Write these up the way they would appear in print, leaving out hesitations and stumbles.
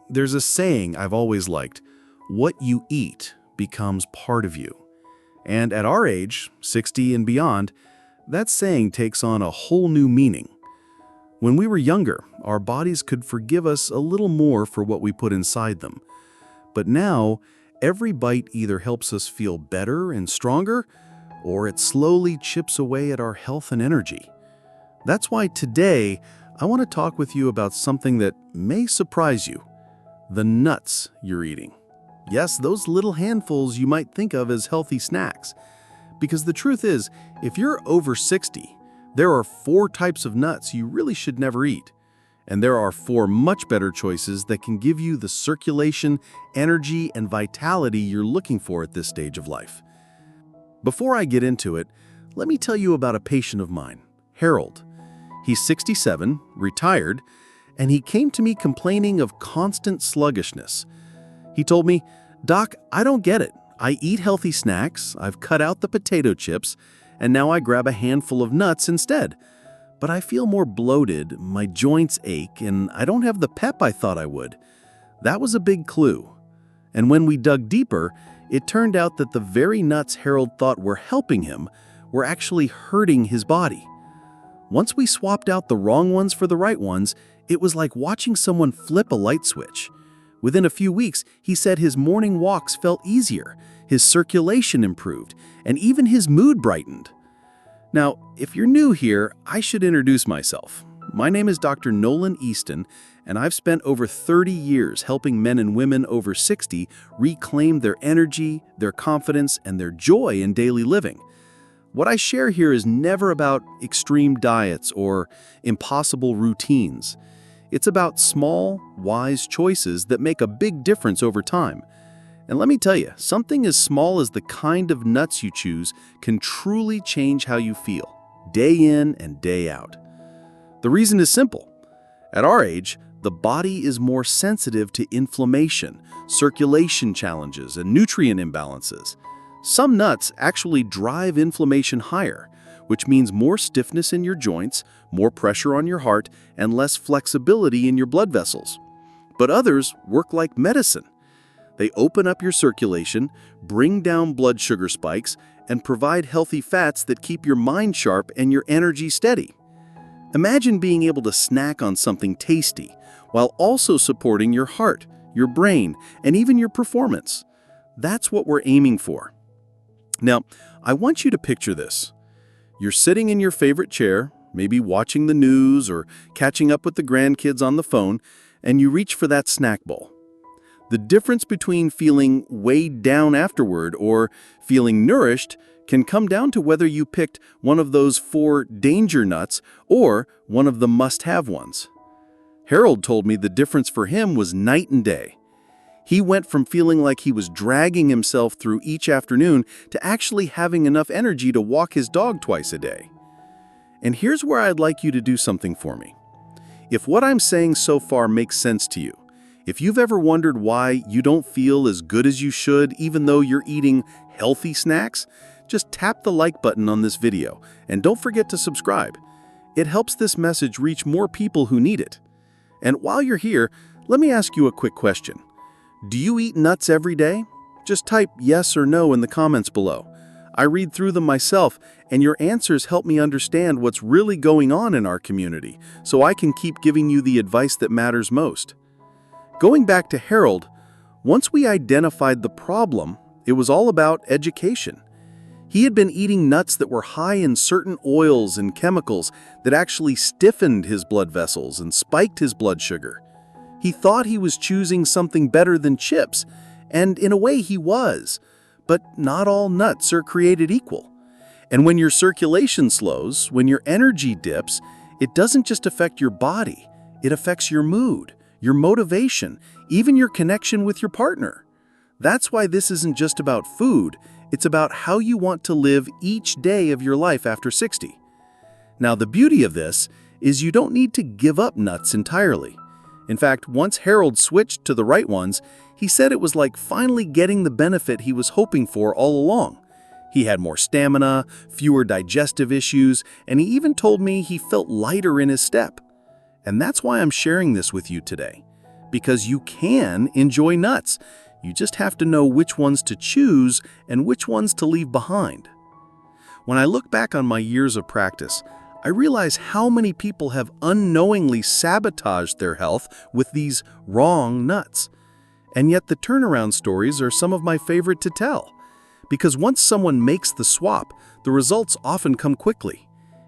There's a saying I've always liked: what you eat becomes part of you. And at our age, 60 and beyond, that saying takes on a whole new meaning. When we were younger, our bodies could forgive us a little more for what we put inside them. But now, every bite either helps us feel better and stronger, or it slowly chips away at our health and energy. That's why today, I want to talk with you about something that may surprise you: the nuts you're eating. Yes, those little handfuls you might think of as healthy snacks. Because the truth is, if you're over 60, there are 4 types of nuts you really should never eat. And there are 4 much better choices that can give you the circulation, energy, and vitality you're looking for at this stage of life. Before I get into it, let me tell you about a patient of mine, Harold. He's 67, retired, and he came to me complaining of constant sluggishness. He told me, "Doc, I don't get it. I eat healthy snacks, I've cut out the potato chips, and now I grab a handful of nuts instead. But I feel more bloated, my joints ache, and I don't have the pep I thought I would." That was a big clue. And when we dug deeper, it turned out that the very nuts Harold thought were helping him were actually hurting his body. Once we swapped out the wrong ones for the right ones, it was like watching someone flip a light switch. Within a few weeks, he said his morning walks felt easier, his circulation improved, and even his mood brightened. Now, if you're new here, I should introduce myself. My name is Dr. Nolan Easton, and I've spent over 30 years helping men and women over 60 reclaim their energy, their confidence, and their joy in daily living. What I share here is never about extreme diets or impossible routines. It's about small, wise choices that make a big difference over time. And let me tell you, something as small as the kind of nuts you choose can truly change how you feel, day in and day out. The reason is simple. At our age, the body is more sensitive to inflammation, circulation challenges, and nutrient imbalances. Some nuts actually drive inflammation higher, which means more stiffness in your joints, more pressure on your heart, and less flexibility in your blood vessels. But others work like medicine. They open up your circulation, bring down blood sugar spikes, and provide healthy fats that keep your mind sharp and your energy steady. Imagine being able to snack on something tasty while also supporting your heart, your brain, and even your performance. That's what we're aiming for. Now, I want you to picture this. You're sitting in your favorite chair, maybe watching the news or catching up with the grandkids on the phone, and you reach for that snack bowl. The difference between feeling weighed down afterward or feeling nourished can come down to whether you picked one of those 4 danger nuts or one of the must-have ones. Harold told me the difference for him was night and day. He went from feeling like he was dragging himself through each afternoon to actually having enough energy to walk his dog twice a day. And here's where I'd like you to do something for me. If what I'm saying so far makes sense to you, if you've ever wondered why you don't feel as good as you should even though you're eating healthy snacks, just tap the like button on this video and don't forget to subscribe. It helps this message reach more people who need it. And while you're here, let me ask you a quick question. Do you eat nuts every day? Just type yes or no in the comments below. I read through them myself, and your answers help me understand what's really going on in our community, so I can keep giving you the advice that matters most. Going back to Harold, once we identified the problem, it was all about education. He had been eating nuts that were high in certain oils and chemicals that actually stiffened his blood vessels and spiked his blood sugar. He thought he was choosing something better than chips, and in a way he was. But not all nuts are created equal. And when your circulation slows, when your energy dips, it doesn't just affect your body, it affects your mood, your motivation, even your connection with your partner. That's why this isn't just about food, it's about how you want to live each day of your life after 60. Now, the beauty of this is you don't need to give up nuts entirely. In fact, once Harold switched to the right ones, he said it was like finally getting the benefit he was hoping for all along. He had more stamina, fewer digestive issues, and he even told me he felt lighter in his step. And that's why I'm sharing this with you today. because you can enjoy nuts. You just have to know which ones to choose and which ones to leave behind. When I look back on my years of practice, I realize how many people have unknowingly sabotaged their health with these wrong nuts. And yet the turnaround stories are some of my favorite to tell. Because once someone makes the swap, the results often come quickly.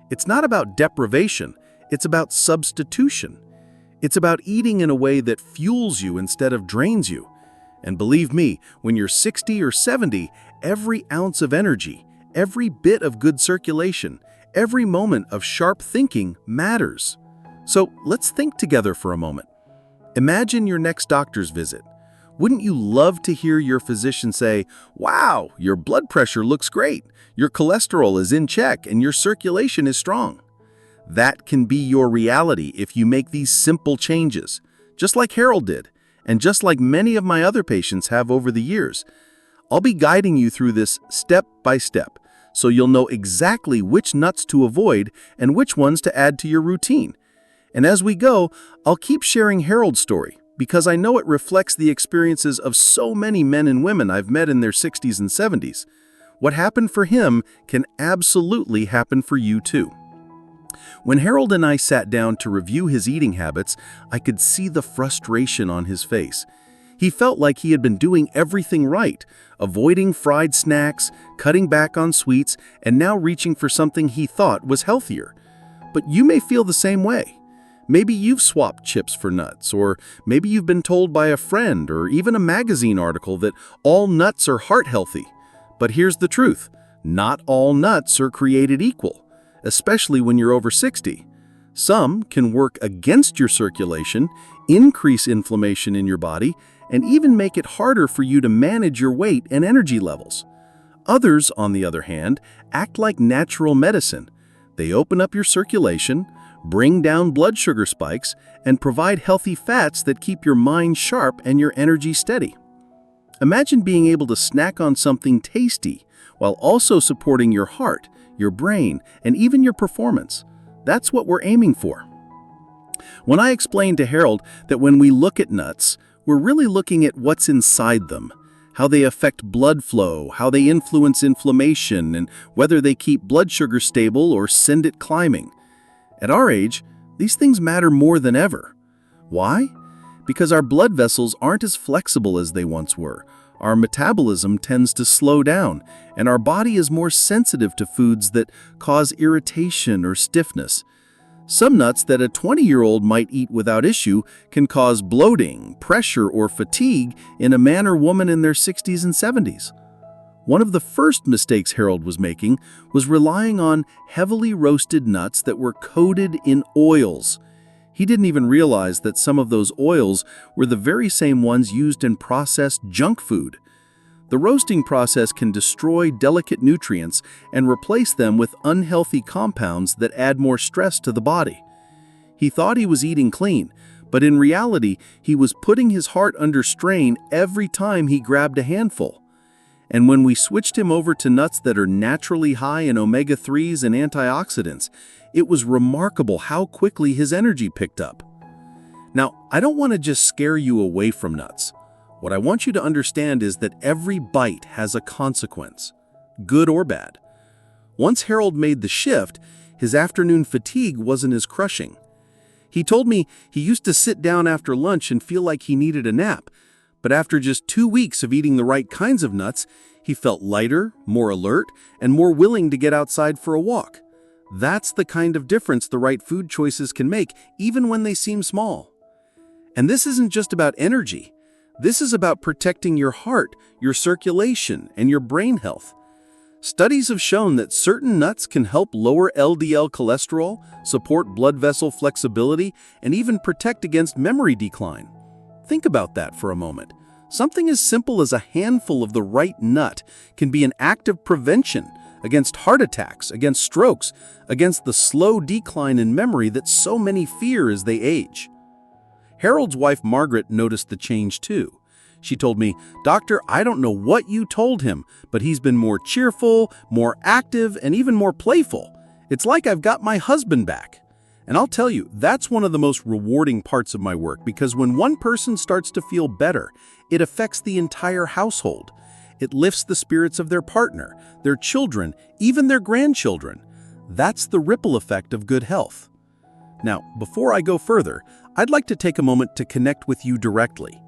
It's not about deprivation, it's about substitution. It's about eating in a way that fuels you instead of drains you. And believe me, when you're 60 or 70, every ounce of energy, every bit of good circulation, every moment of sharp thinking matters. So let's think together for a moment. Imagine your next doctor's visit. Wouldn't you love to hear your physician say, "Wow, your blood pressure looks great, your cholesterol is in check, and your circulation is strong"? That can be your reality if you make these simple changes, just like Harold did, and just like many of my other patients have over the years. I'll be guiding you through this step by step, so you'll know exactly which nuts to avoid and which ones to add to your routine. And as we go, I'll keep sharing Harold's story, because I know it reflects the experiences of so many men and women I've met in their 60s and 70s. What happened for him can absolutely happen for you too. When Harold and I sat down to review his eating habits, I could see the frustration on his face. He felt like he had been doing everything right, avoiding fried snacks, cutting back on sweets, and now reaching for something he thought was healthier. But you may feel the same way. Maybe you've swapped chips for nuts, or maybe you've been told by a friend or even a magazine article that all nuts are heart healthy. But here's the truth, not all nuts are created equal, especially when you're over 60. Some can work against your circulation, increase inflammation in your body, and even make it harder for you to manage your weight and energy levels. Others, on the other hand, act like natural medicine. They open up your circulation, bring down blood sugar spikes, and provide healthy fats that keep your mind sharp and your energy steady. Imagine being able to snack on something tasty while also supporting your heart, your brain, and even your performance. That's what we're aiming for. When I explained to Harold that when we look at nuts, we're really looking at what's inside them, how they affect blood flow, how they influence inflammation, and whether they keep blood sugar stable or send it climbing. At our age, these things matter more than ever. Why? Because our blood vessels aren't as flexible as they once were. Our metabolism tends to slow down, and our body is more sensitive to foods that cause irritation or stiffness. Some nuts that a 20-year-old might eat without issue can cause bloating, pressure, or fatigue in a man or woman in their 60s and 70s. One of the first mistakes Harold was making was relying on heavily roasted nuts that were coated in oils. He didn't even realize that some of those oils were the very same ones used in processed junk food. The roasting process can destroy delicate nutrients and replace them with unhealthy compounds that add more stress to the body. He thought he was eating clean, but in reality, he was putting his heart under strain every time he grabbed a handful. And when we switched him over to nuts that are naturally high in omega-3s and antioxidants, it was remarkable how quickly his energy picked up. Now, I don't want to just scare you away from nuts. What I want you to understand is that every bite has a consequence, good or bad. Once Harold made the shift, his afternoon fatigue wasn't as crushing. He told me he used to sit down after lunch and feel like he needed a nap, but after just 2 weeks of eating the right kinds of nuts, he felt lighter, more alert, and more willing to get outside for a walk. That's the kind of difference the right food choices can make, even when they seem small. And this isn't just about energy. This is about protecting your heart, your circulation, and your brain health. Studies have shown that certain nuts can help lower LDL cholesterol, support blood vessel flexibility, and even protect against memory decline. Think about that for a moment. Something as simple as a handful of the right nut can be an active prevention against heart attacks, against strokes, against the slow decline in memory that so many fear as they age. Harold's wife, Margaret, noticed the change too. She told me, "Doctor, I don't know what you told him, but he's been more cheerful, more active, and even more playful. It's like I've got my husband back." And I'll tell you, that's one of the most rewarding parts of my work, because when one person starts to feel better, it affects the entire household. It lifts the spirits of their partner, their children, even their grandchildren. That's the ripple effect of good health. Now, before I go further, I'd like to take a moment to connect with you directly.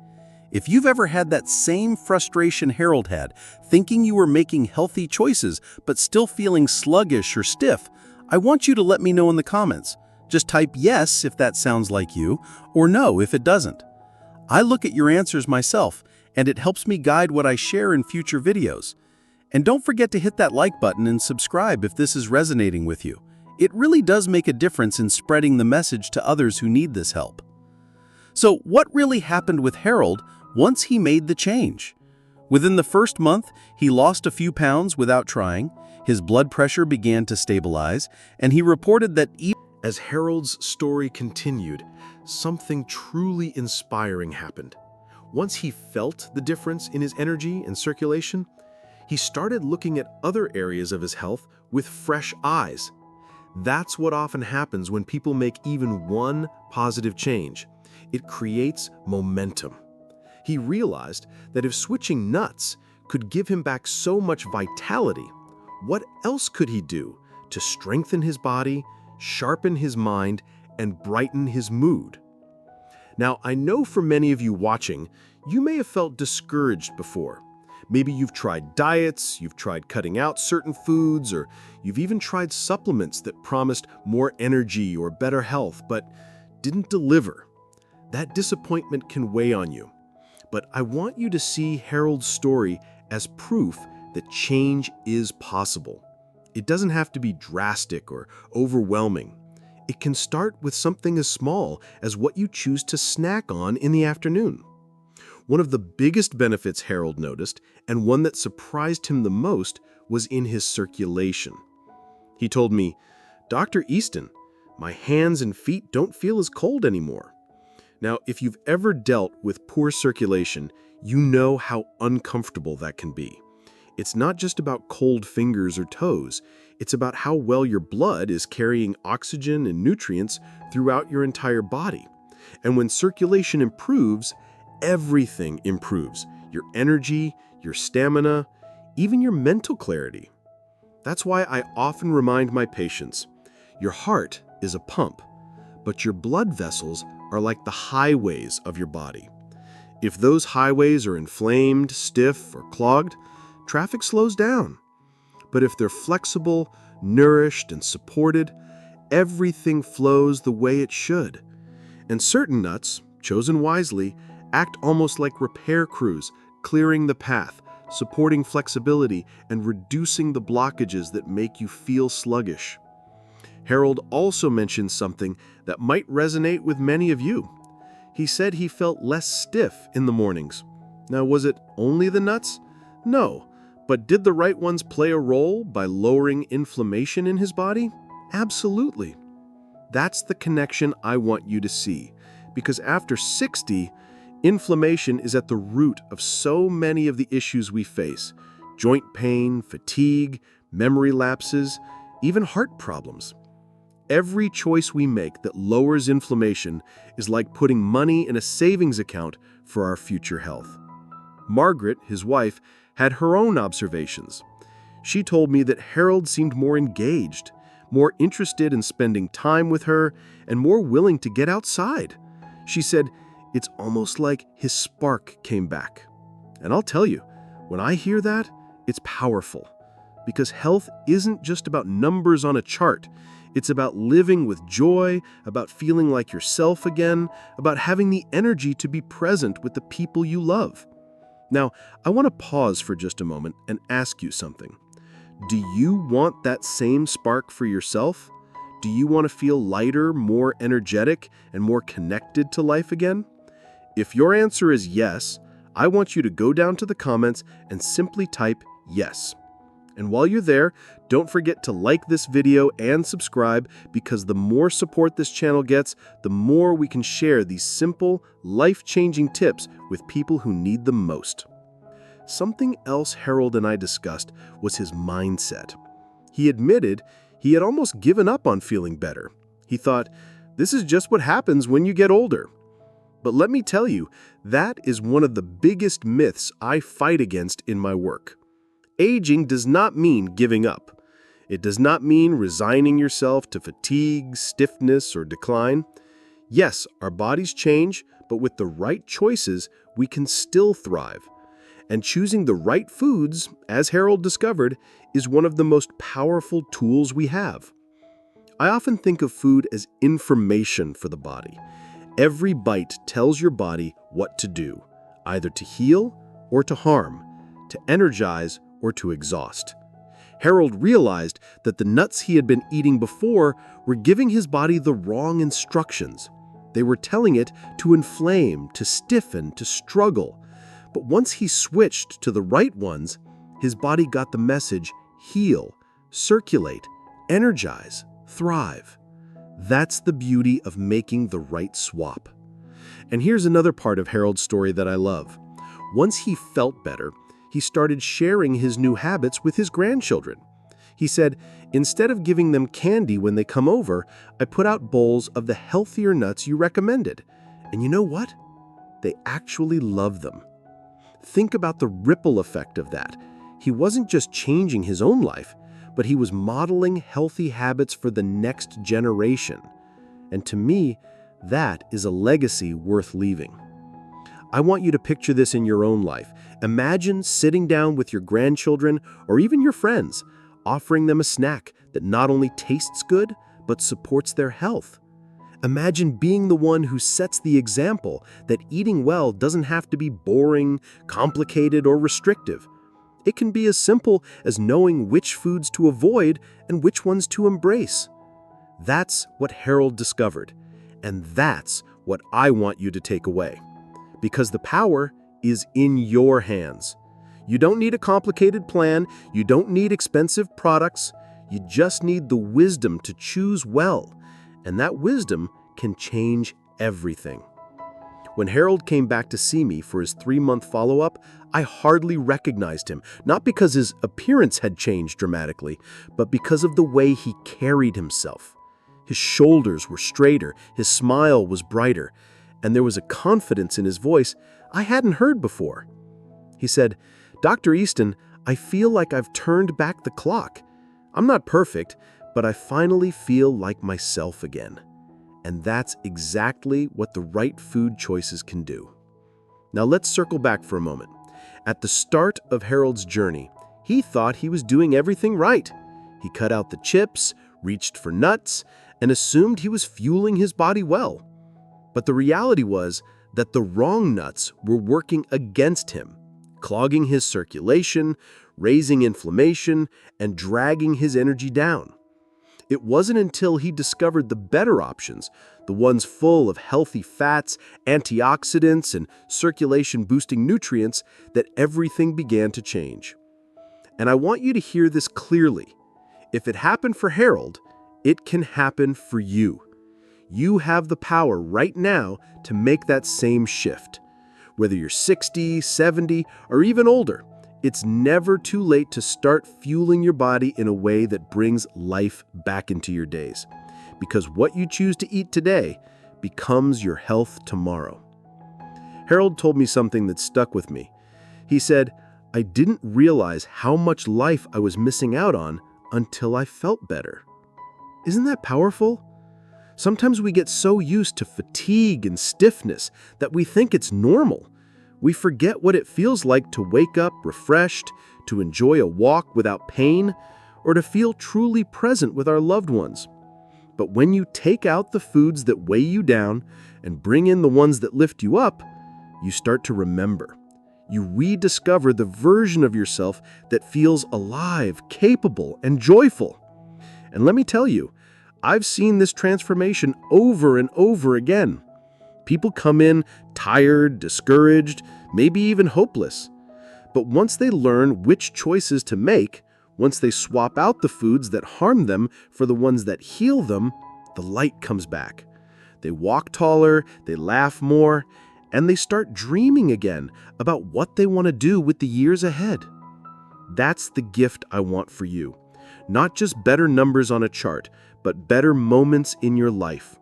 If you've ever had that same frustration Harold had, thinking you were making healthy choices but still feeling sluggish or stiff, I want you to let me know in the comments. Just type yes if that sounds like you, or no if it doesn't. I look at your answers myself, and it helps me guide what I share in future videos. And don't forget to hit that like button and subscribe if this is resonating with you. It really does make a difference in spreading the message to others who need this help. So what really happened with Harold once he made the change? Within the first month, he lost a few pounds without trying, his blood pressure began to stabilize, and he reported that even as Harold's story continued, something truly inspiring happened. Once he felt the difference in his energy and circulation, he started looking at other areas of his health with fresh eyes. That's what often happens when people make even one positive change. It creates momentum. He realized that if switching nuts could give him back so much vitality, what else could he do to strengthen his body, sharpen his mind, and brighten his mood? Now, I know for many of you watching, you may have felt discouraged before. Maybe you've tried diets, you've tried cutting out certain foods, or you've even tried supplements that promised more energy or better health, but didn't deliver. That disappointment can weigh on you. But I want you to see Harold's story as proof that change is possible. It doesn't have to be drastic or overwhelming. It can start with something as small as what you choose to snack on in the afternoon. One of the biggest benefits Harold noticed, and one that surprised him the most, was in his circulation. He told me, "Dr. Easton, my hands and feet don't feel as cold anymore." Now, if you've ever dealt with poor circulation, you know how uncomfortable that can be. It's not just about cold fingers or toes. It's about how well your blood is carrying oxygen and nutrients throughout your entire body. And when circulation improves, everything improves. Your energy, your stamina, even your mental clarity. That's why I often remind my patients, your heart is a pump, but your blood vessels are like the highways of your body. If those highways are inflamed, stiff, or clogged, traffic slows down. But if they're flexible, nourished, and supported, everything flows the way it should. And certain nuts, chosen wisely, act almost like repair crews, clearing the path, supporting flexibility, and reducing the blockages that make you feel sluggish. Harold also mentioned something that might resonate with many of you. He said he felt less stiff in the mornings. Now, was it only the nuts? No. But did the right ones play a role by lowering inflammation in his body? Absolutely. That's the connection I want you to see, because after 60, inflammation is at the root of so many of the issues we face: joint pain, fatigue, memory lapses, even heart problems. Every choice we make that lowers inflammation is like putting money in a savings account for our future health. Margaret, his wife, had her own observations. She told me that Harold seemed more engaged, more interested in spending time with her, and more willing to get outside. She said, "It's almost like his spark came back." And I'll tell you, when I hear that, it's powerful. Because health isn't just about numbers on a chart. It's about living with joy, about feeling like yourself again, about having the energy to be present with the people you love. Now, I want to pause for just a moment and ask you something. Do you want that same spark for yourself? Do you want to feel lighter, more energetic, and more connected to life again? If your answer is yes, I want you to go down to the comments and simply type yes. And while you're there, don't forget to like this video and subscribe, because the more support this channel gets, the more we can share these simple, life-changing tips with people who need them most. Something else Harold and I discussed was his mindset. He admitted he had almost given up on feeling better. He thought, this is just what happens when you get older. But let me tell you, that is one of the biggest myths I fight against in my work. Aging does not mean giving up. It does not mean resigning yourself to fatigue, stiffness, or decline. Yes, our bodies change, but with the right choices, we can still thrive. And choosing the right foods, as Harold discovered, is one of the most powerful tools we have. I often think of food as information for the body. Every bite tells your body what to do, either to heal or to harm, to energize or to exhaust. Harold realized that the nuts he had been eating before were giving his body the wrong instructions. They were telling it to inflame, to stiffen, to struggle. But once he switched to the right ones, his body got the message: heal, circulate, energize, thrive. That's the beauty of making the right swap. And here's another part of Harold's story that I love. Once he felt better, he started sharing his new habits with his grandchildren. He said, instead of giving them candy when they come over, I put out bowls of the healthier nuts you recommended. And you know what? They actually love them. Think about the ripple effect of that. He wasn't just changing his own life, but he was modeling healthy habits for the next generation. And to me, that is a legacy worth leaving. I want you to picture this in your own life. Imagine sitting down with your grandchildren or even your friends, offering them a snack that not only tastes good, but supports their health. Imagine being the one who sets the example that eating well doesn't have to be boring, complicated, or restrictive. It can be as simple as knowing which foods to avoid and which ones to embrace. That's what Harold discovered, and that's what I want you to take away. Because the power is in your hands. You don't need a complicated plan, you don't need expensive products, you just need the wisdom to choose well, and that wisdom can change everything. When Harold came back to see me for his 3-month follow-up, I hardly recognized him, not because his appearance had changed dramatically, but because of the way he carried himself. His shoulders were straighter, his smile was brighter, and there was a confidence in his voice I hadn't heard before. He said, "Dr. Easton, I feel like I've turned back the clock. I'm not perfect, but I finally feel like myself again." And that's exactly what the right food choices can do. Now let's circle back for a moment. At the start of Harold's journey, he thought he was doing everything right. He cut out the chips, reached for nuts, and assumed he was fueling his body well. But the reality was that the wrong nuts were working against him, clogging his circulation, raising inflammation, and dragging his energy down. It wasn't until he discovered the better options, the ones full of healthy fats, antioxidants, and circulation-boosting nutrients, that everything began to change. And I want you to hear this clearly. If it happened for Harold, it can happen for you. You have the power right now to make that same shift. Whether you're 60, 70, or even older, it's never too late to start fueling your body in a way that brings life back into your days. Because what you choose to eat today becomes your health tomorrow. Harold told me something that stuck with me. He said, "I didn't realize how much life I was missing out on until I felt better." Isn't that powerful? Sometimes we get so used to fatigue and stiffness that we think it's normal. We forget what it feels like to wake up refreshed, to enjoy a walk without pain, or to feel truly present with our loved ones. But when you take out the foods that weigh you down and bring in the ones that lift you up, you start to remember. You rediscover the version of yourself that feels alive, capable, and joyful. And let me tell you, I've seen this transformation over and over again. People come in tired, discouraged, maybe even hopeless. But once they learn which choices to make, once they swap out the foods that harm them for the ones that heal them, the light comes back. They walk taller, they laugh more, and they start dreaming again about what they want to do with the years ahead. That's the gift I want for you. Not just better numbers on a chart, but better moments in your life.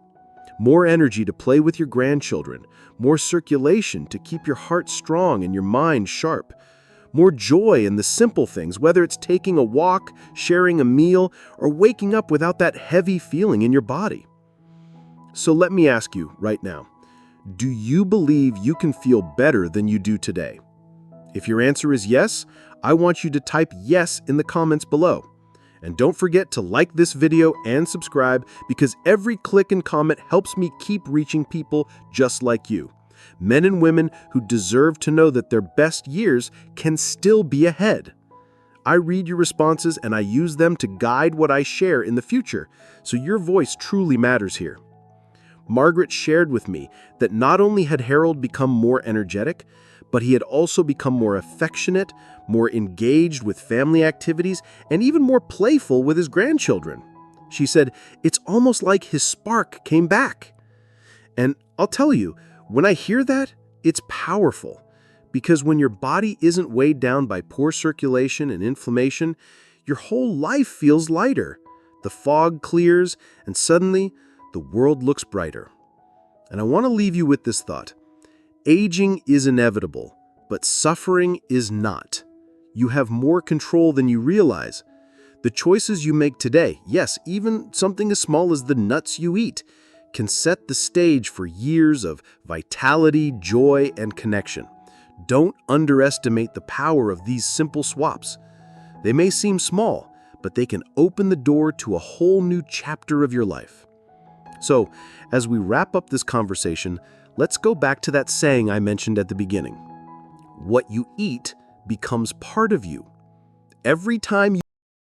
More energy to play with your grandchildren, more circulation to keep your heart strong and your mind sharp, more joy in the simple things, whether it's taking a walk, sharing a meal, or waking up without that heavy feeling in your body. So let me ask you right now, do you believe you can feel better than you do today? If your answer is yes, I want you to type yes in the comments below. And don't forget to like this video and subscribe, because every click and comment helps me keep reaching people just like you. Men and women who deserve to know that their best years can still be ahead. I read your responses and I use them to guide what I share in the future, so your voice truly matters here. Margaret shared with me that not only had Harold become more energetic, but he had also become more affectionate, more engaged with family activities, and even more playful with his grandchildren. She said, "It's almost like his spark came back." And I'll tell you, when I hear that, it's powerful, because when your body isn't weighed down by poor circulation and inflammation, your whole life feels lighter. The fog clears, and suddenly, the world looks brighter. And I want to leave you with this thought. Aging is inevitable, but suffering is not. You have more control than you realize. The choices you make today, yes, even something as small as the nuts you eat, can set the stage for years of vitality, joy, and connection. Don't underestimate the power of these simple swaps. They may seem small, but they can open the door to a whole new chapter of your life. So, as we wrap up this conversation, let's go back to that saying I mentioned at the beginning. What you eat becomes part of you. Every time